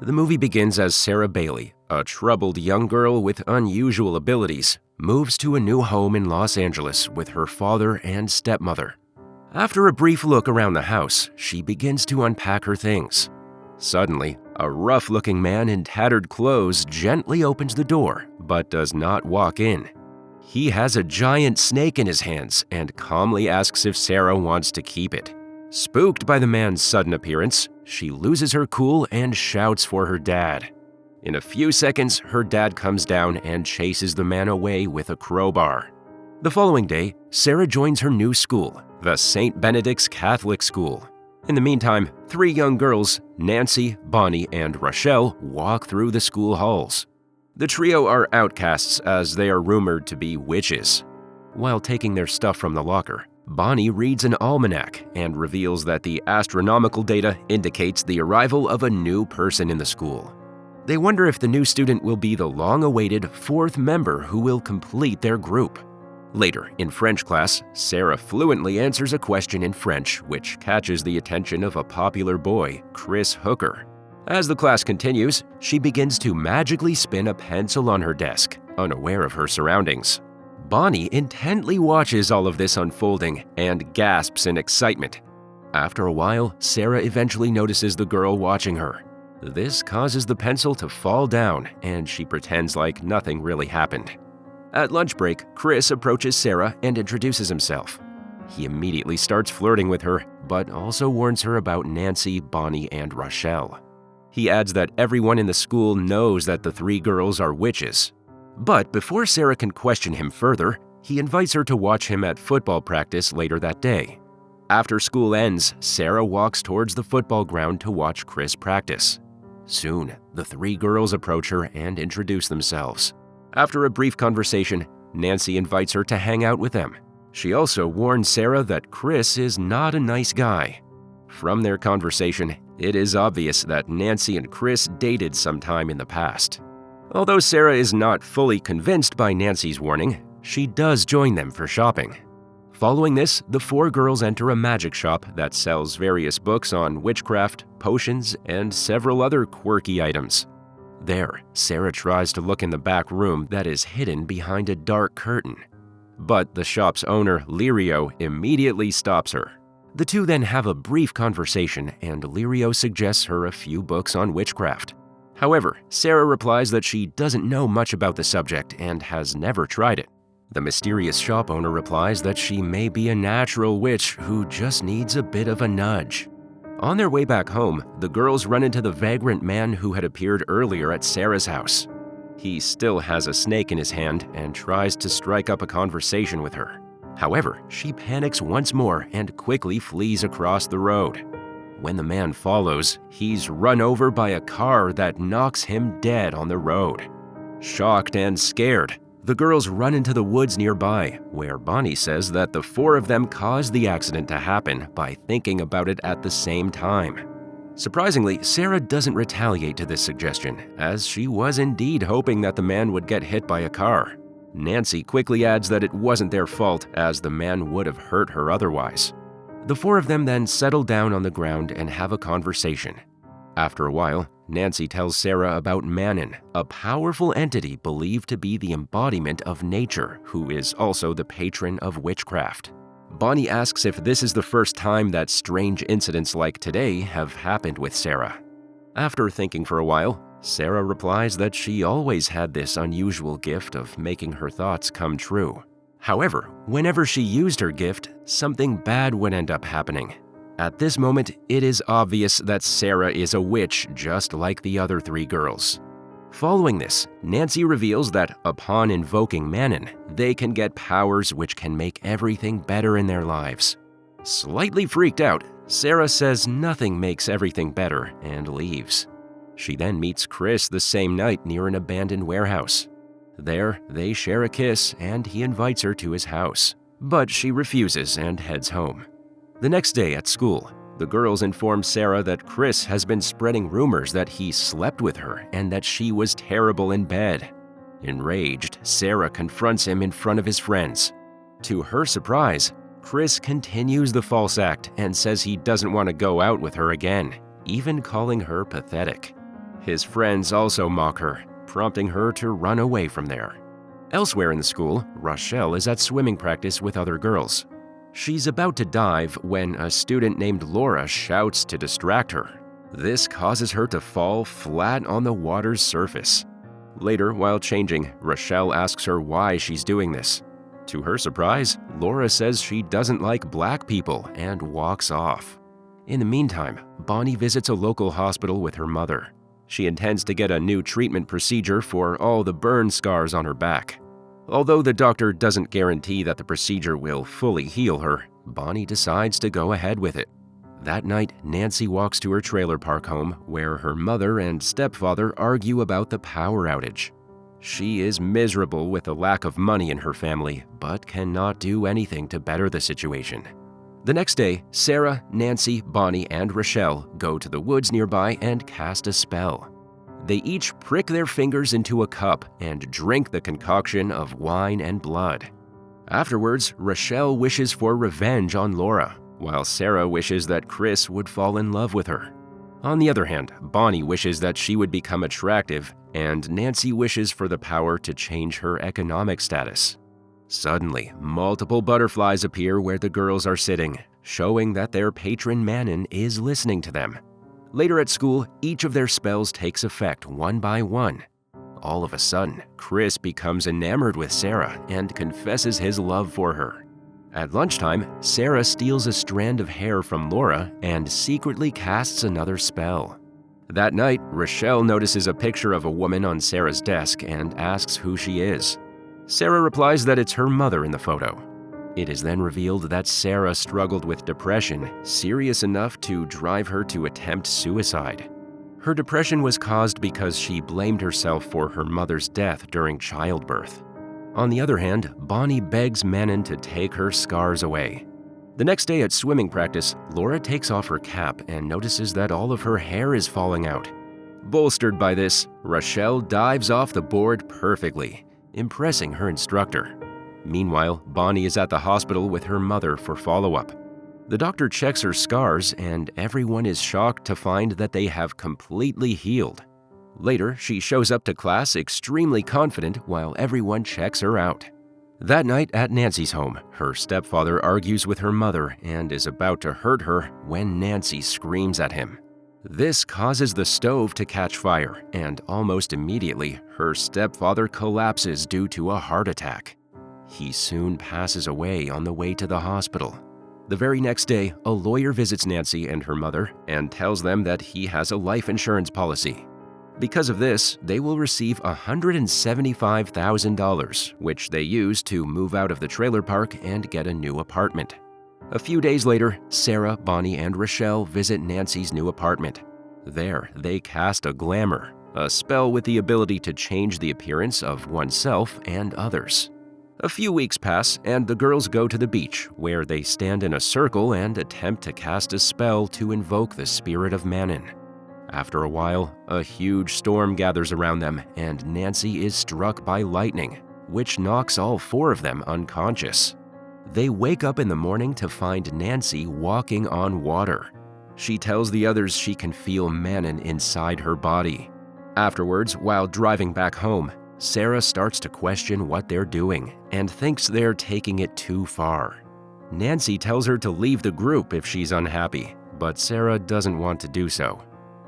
The movie begins as Sarah Bailey, a troubled young girl with unusual abilities, moves to a new home in Los Angeles with her father and stepmother. After a brief look around the house, she begins to unpack her things. Suddenly, a rough-looking man in tattered clothes gently opens the door, but does not walk in. He has a giant snake in his hands and calmly asks if Sarah wants to keep it. Spooked by the man's sudden appearance, she loses her cool and shouts for her dad. In a few seconds, her dad comes down and chases the man away with a crowbar. The following day, Sarah joins her new school, the St. Benedict's Catholic School. In the meantime, 3 young girls, Nancy, Bonnie, and Rochelle, walk through the school halls. The trio are outcasts as they are rumored to be witches. While taking their stuff from the locker, Bonnie reads an almanac and reveals that the astronomical data indicates the arrival of a new person in the school. They wonder if the new student will be the long-awaited 4th member who will complete their group. Later, in French class, Sarah fluently answers a question in French which catches the attention of a popular boy, Chris Hooker. As the class continues, she begins to magically spin a pencil on her desk, unaware of her surroundings. Bonnie intently watches all of this unfolding and gasps in excitement. After a while, Sarah eventually notices the girl watching her. This causes the pencil to fall down, and she pretends like nothing really happened. At lunch break, Chris approaches Sarah and introduces himself. He immediately starts flirting with her, but also warns her about Nancy, Bonnie, and Rochelle. He adds that everyone in the school knows that the 3 girls are witches. But before Sarah can question him further, he invites her to watch him at football practice later that day. After school ends, Sarah walks towards the football ground to watch Chris practice. Soon, the 3 girls approach her and introduce themselves. After a brief conversation, Nancy invites her to hang out with them. She also warns Sarah that Chris is not a nice guy. From their conversation, it is obvious that Nancy and Chris dated sometime in the past. Although Sarah is not fully convinced by Nancy's warning, she does join them for shopping. Following this, the 4 girls enter a magic shop that sells various books on witchcraft, potions, and several other quirky items. There, Sarah tries to look in the back room that is hidden behind a dark curtain. But the shop's owner, Lirio, immediately stops her. The 2 then have a brief conversation, and Lirio suggests her a few books on witchcraft. However, Sarah replies that she doesn't know much about the subject and has never tried it. The mysterious shop owner replies that she may be a natural witch who just needs a bit of a nudge. On their way back home, the girls run into the vagrant man who had appeared earlier at Sarah's house. He still has a snake in his hand and tries to strike up a conversation with her. However, she panics once more and quickly flees across the road. When the man follows, he's run over by a car that knocks him dead on the road. Shocked and scared, the girls run into the woods nearby, where Bonnie says that the 4 of them caused the accident to happen by thinking about it at the same time. Surprisingly, Sarah doesn't retaliate to this suggestion, as she was indeed hoping that the man would get hit by a car. Nancy quickly adds that it wasn't their fault, as the man would have hurt her otherwise. The 4 of them then settle down on the ground and have a conversation. After a while, Nancy tells Sarah about Manon, a powerful entity believed to be the embodiment of nature, who is also the patron of witchcraft. Bonnie asks if this is the first time that strange incidents like today have happened with Sarah. After thinking for a while, Sarah replies that she always had this unusual gift of making her thoughts come true. However, whenever she used her gift, something bad would end up happening. At this moment, it is obvious that Sarah is a witch just like the other 3 girls. Following this, Nancy reveals that upon invoking Manon, they can get powers which can make everything better in their lives. Slightly freaked out, Sarah says nothing makes everything better and leaves. She then meets Chris the same night near an abandoned warehouse. There, they share a kiss and he invites her to his house, but she refuses and heads home. The next day at school, the girls inform Sarah that Chris has been spreading rumors that he slept with her and that she was terrible in bed. Enraged, Sarah confronts him in front of his friends. To her surprise, Chris continues the false act and says he doesn't want to go out with her again, even calling her pathetic. His friends also mock her, prompting her to run away from there. Elsewhere in the school, Rochelle is at swimming practice with other girls. She's about to dive when a student named Laura shouts to distract her. This causes her to fall flat on the water's surface. Later, while changing, Rochelle asks her why she's doing this. To her surprise, Laura says she doesn't like black people and walks off. In the meantime, Bonnie visits a local hospital with her mother. She intends to get a new treatment procedure for all the burn scars on her back. Although the doctor doesn't guarantee that the procedure will fully heal her, Bonnie decides to go ahead with it. That night, Nancy walks to her trailer park home where her mother and stepfather argue about the power outage. She is miserable with the lack of money in her family, but cannot do anything to better the situation. The next day, Sarah, Nancy, Bonnie, and Rochelle go to the woods nearby and cast a spell. They each prick their fingers into a cup and drink the concoction of wine and blood. Afterwards, Rochelle wishes for revenge on Laura, while Sarah wishes that Chris would fall in love with her. On the other hand, Bonnie wishes that she would become attractive, and Nancy wishes for the power to change her economic status. Suddenly, multiple butterflies appear where the girls are sitting, showing that their patron Manon is listening to them. Later at school, each of their spells takes effect one by one. All of a sudden, Chris becomes enamored with Sarah and confesses his love for her. At lunchtime, Sarah steals a strand of hair from Laura and secretly casts another spell. That night, Rochelle notices a picture of a woman on Sarah's desk and asks who she is. Sarah replies that it's her mother in the photo. It is then revealed that Sarah struggled with depression, serious enough to drive her to attempt suicide. Her depression was caused because she blamed herself for her mother's death during childbirth. On the other hand, Bonnie begs Manon to take her scars away. The next day at swimming practice, Laura takes off her cap and notices that all of her hair is falling out. Bolstered by this, Rochelle dives off the board perfectly, impressing her instructor. Meanwhile, Bonnie is at the hospital with her mother for follow-up. The doctor checks her scars, and everyone is shocked to find that they have completely healed. Later, she shows up to class extremely confident while everyone checks her out. That night at Nancy's home, her stepfather argues with her mother and is about to hurt her when Nancy screams at him. This causes the stove to catch fire, and almost immediately, her stepfather collapses due to a heart attack. He soon passes away on the way to the hospital. The very next day, a lawyer visits Nancy and her mother and tells them that he has a life insurance policy. Because of this, they will receive $175,000, which they use to move out of the trailer park and get a new apartment. A few days later, Sarah, Bonnie, and Rochelle visit Nancy's new apartment. There, they cast a glamour, a spell with the ability to change the appearance of oneself and others. A few weeks pass, and the girls go to the beach, where they stand in a circle and attempt to cast a spell to invoke the spirit of Manon. After a while, a huge storm gathers around them, and Nancy is struck by lightning, which knocks all four of them unconscious. They wake up in the morning to find Nancy walking on water. She tells the others she can feel Manon inside her body. Afterwards, while driving back home, Sarah starts to question what they're doing and thinks they're taking it too far. Nancy tells her to leave the group if she's unhappy, but Sarah doesn't want to do so.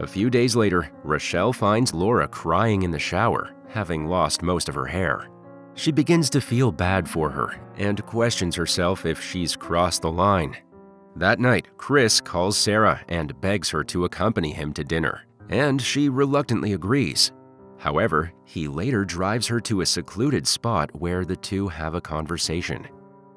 A few days later, Rochelle finds Laura crying in the shower, having lost most of her hair. She begins to feel bad for her and questions herself if she's crossed the line. That night, Chris calls Sarah and begs her to accompany him to dinner, and she reluctantly agrees. However, he later drives her to a secluded spot where the two have a conversation.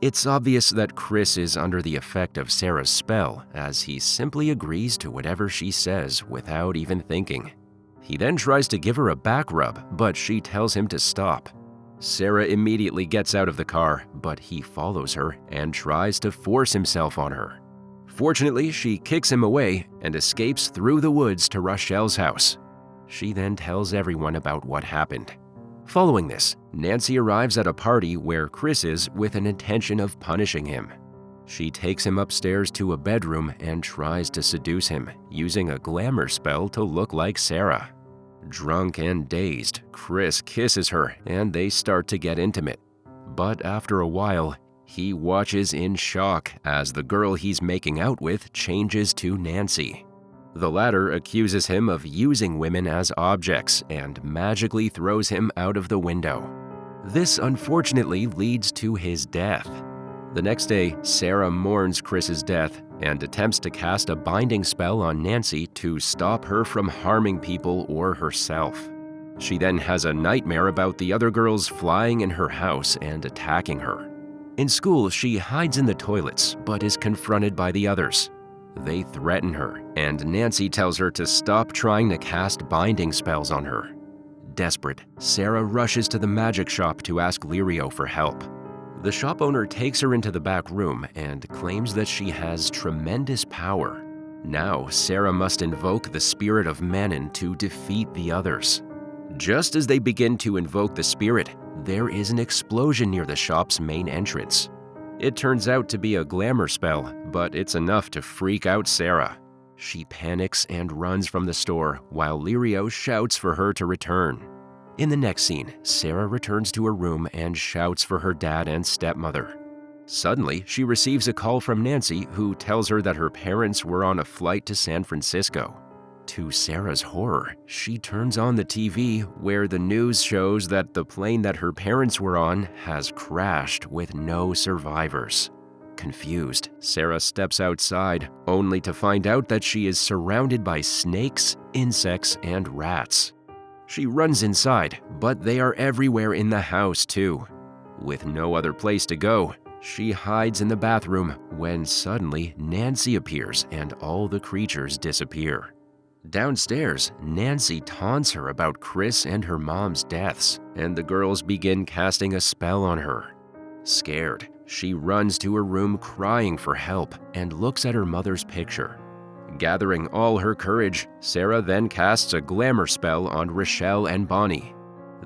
It's obvious that Chris is under the effect of Sarah's spell, as he simply agrees to whatever she says without even thinking. He then tries to give her a back rub, but she tells him to stop. Sarah immediately gets out of the car, but he follows her and tries to force himself on her. Fortunately, she kicks him away and escapes through the woods to Rochelle's house. She then tells everyone about what happened. Following this, Nancy arrives at a party where Chris is with an intention of punishing him. She takes him upstairs to a bedroom and tries to seduce him, using a glamour spell to look like Sarah. Drunk and dazed, Chris kisses her and they start to get intimate. But after a while, he watches in shock as the girl he's making out with changes to Nancy. The latter accuses him of using women as objects and magically throws him out of the window. This unfortunately leads to his death. The next day, Sarah mourns Chris's death and attempts to cast a binding spell on Nancy to stop her from harming people or herself. She then has a nightmare about the other girls flying in her house and attacking her. In school, she hides in the toilets but is confronted by the others. They threaten her, and Nancy tells her to stop trying to cast binding spells on her. Desperate, Sarah rushes to the magic shop to ask Lirio for help. The shop owner takes her into the back room and claims that she has tremendous power. Now, Sarah must invoke the spirit of Manon to defeat the others. Just as they begin to invoke the spirit, there is an explosion near the shop's main entrance. It turns out to be a glamour spell, but it's enough to freak out Sarah. She panics and runs from the store while Lirio shouts for her to return. In the next scene, Sarah returns to her room and shouts for her dad and stepmother. Suddenly, she receives a call from Nancy, who tells her that her parents were on a flight to San Francisco. To Sarah's horror, she turns on the TV where the news shows that the plane that her parents were on has crashed with no survivors. Confused, Sarah steps outside, only to find out that she is surrounded by snakes, insects, and rats. She runs inside, but they are everywhere in the house too. With no other place to go, she hides in the bathroom when suddenly Nancy appears and all the creatures disappear. Downstairs, Nancy taunts her about Chris and her mom's deaths, and the girls begin casting a spell on her. Scared, she runs to her room crying for help and looks at her mother's picture. Gathering all her courage, Sarah then casts a glamour spell on Rochelle and Bonnie.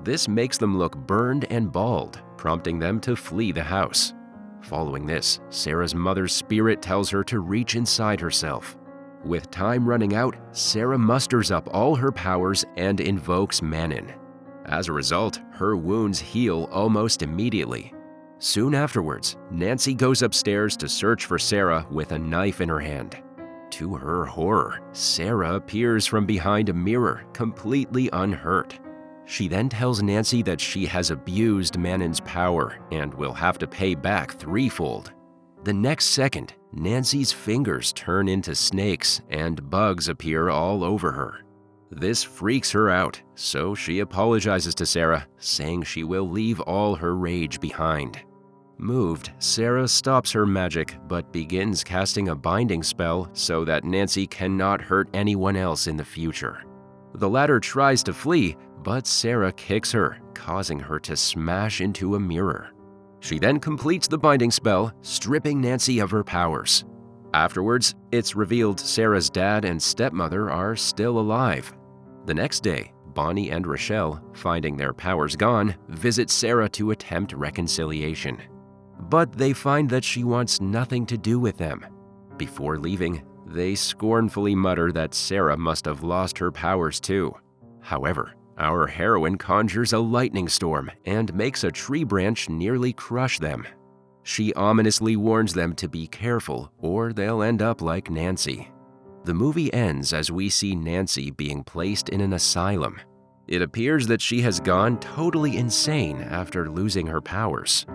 This makes them look burned and bald, prompting them to flee the house. Following this, Sarah's mother's spirit tells her to reach inside herself. With time running out, Sarah musters up all her powers and invokes Manon. As a result, her wounds heal almost immediately. Soon afterwards, Nancy goes upstairs to search for Sarah with a knife in her hand. To her horror, Sarah appears from behind a mirror, completely unhurt. She then tells Nancy that she has abused Manon's power and will have to pay back threefold. The next second, Nancy's fingers turn into snakes and bugs appear all over her. This freaks her out, so she apologizes to Sarah, saying she will leave all her rage behind. Moved, Sarah stops her magic but begins casting a binding spell so that Nancy cannot hurt anyone else in the future. The latter tries to flee, but Sarah kicks her, causing her to smash into a mirror. She then completes the binding spell, stripping Nancy of her powers. Afterwards, it's revealed Sarah's dad and stepmother are still alive. The next day, Bonnie and Rochelle, finding their powers gone, visit Sarah to attempt reconciliation. But they find that she wants nothing to do with them. Before leaving, they scornfully mutter that Sarah must have lost her powers too. However, our heroine conjures a lightning storm and makes a tree branch nearly crush them. She ominously warns them to be careful or they'll end up like Nancy. The movie ends as we see Nancy being placed in an asylum. It appears that she has gone totally insane after losing her powers.